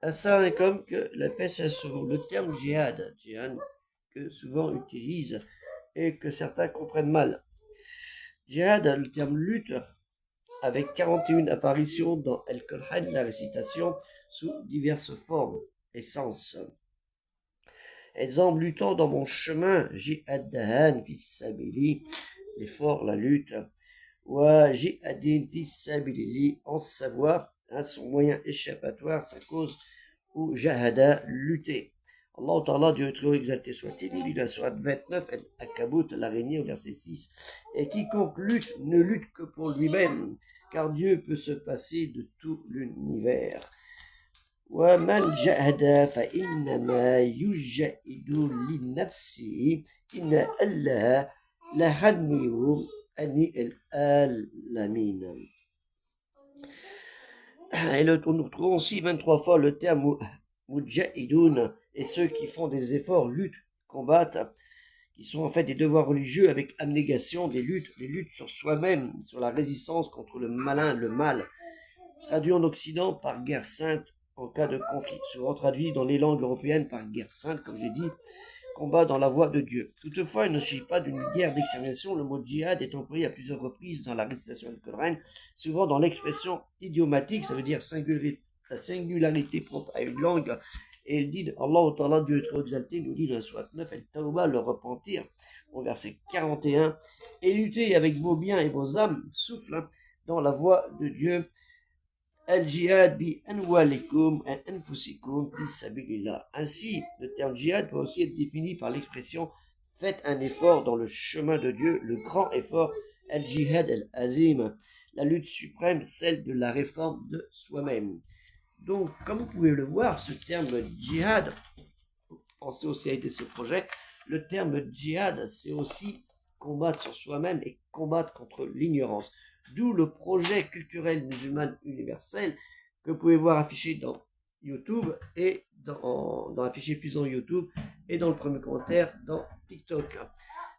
Assalamu alaikum, que la paix soit sur vous. Le terme djihad que souvent utilise et que certains comprennent mal. Djihad, le terme lutte, avec 41 apparitions dans Al-Qur'an, la récitation sous diverses formes et sens. Exemple, luttant dans mon chemin, jihad fis sabili, l'effort, la lutte. Wa jihadin fis sabili, en savoir, son moyen échappatoire, sa cause, ou jahada, lutter. Allah Ta'ala, Dieu est très exalté soit-il, nous dit dans la sourate 29, Al-Ankabut, l'araignée au verset 6, et quiconque lutte ne lutte que pour lui-même, car Dieu peut se passer de tout l'univers. ومن جاهد فإنما يجاهد لنفسه إن الله لغني عن العالمين. Et nous trouvons aussi 23 fois le terme mujahidun, et ceux qui font des efforts, luttent, combattent, qui sont en fait des devoirs religieux avec abnégation, des luttes sur soi-même, sur la résistance contre le malin, le mal, traduit en Occident par guerre sainte en cas de conflit, souvent traduit dans les langues européennes par guerre sainte, comme j'ai dit, combat dans la voie de Dieu. Toutefois, il ne s'agit pas d'une guerre d'extermination. Le mot djihad est employé à plusieurs reprises dans la récitation du Coran, souvent dans l'expression idiomatique, ça veut dire la singularité propre à une langue. Et il dit, Allah Ta'ala, Dieu est trop exalté, nous dit dans la sourate 9, Al-Tawbah, le repentir, au verset 41, et lutter avec vos biens et vos âmes, souffle, dans la voie de Dieu. Al-jihad bi anwalikum et anfusikum fi sabilillah. Ainsi, le terme djihad peut aussi être défini par l'expression faites un effort dans le chemin de Dieu, le grand effort, al-jihad al-azim, la lutte suprême, celle de la réforme de soi-même. Donc, comme vous pouvez le voir, ce terme djihad, pensez aussi à aider ce projet, le terme djihad, c'est aussi combattre sur soi-même et combattre contre l'ignorance. D'où le projet culturel musulman universel que vous pouvez voir affiché dans YouTube et dans affiché plus dans YouTube et dans le premier commentaire dans TikTok.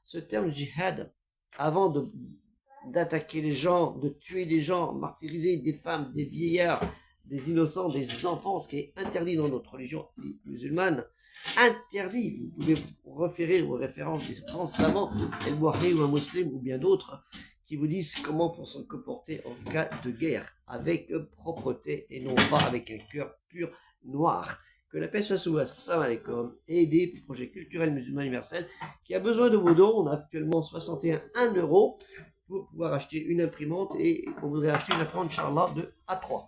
Ce terme djihad, avant d'attaquer les gens, de tuer des gens, martyriser des femmes, des vieillards, des innocents, des enfants, ce qui est interdit dans notre religion musulmane, interdit. Vous pouvez vous référer aux références des grands savants, El-Bukhari ou un musulman ou bien d'autres, qui vous disent comment faut se comporter en cas de guerre, avec propreté et non pas avec un cœur pur noir. Que la paix soit sous vous. Assalamu alaikum. Et aider le projet culturel musulman universel qui a besoin de vos dons. On a actuellement 61 € pour pouvoir acheter une imprimante et on voudrait acheter une imprimante, Inch'Allah, de A3.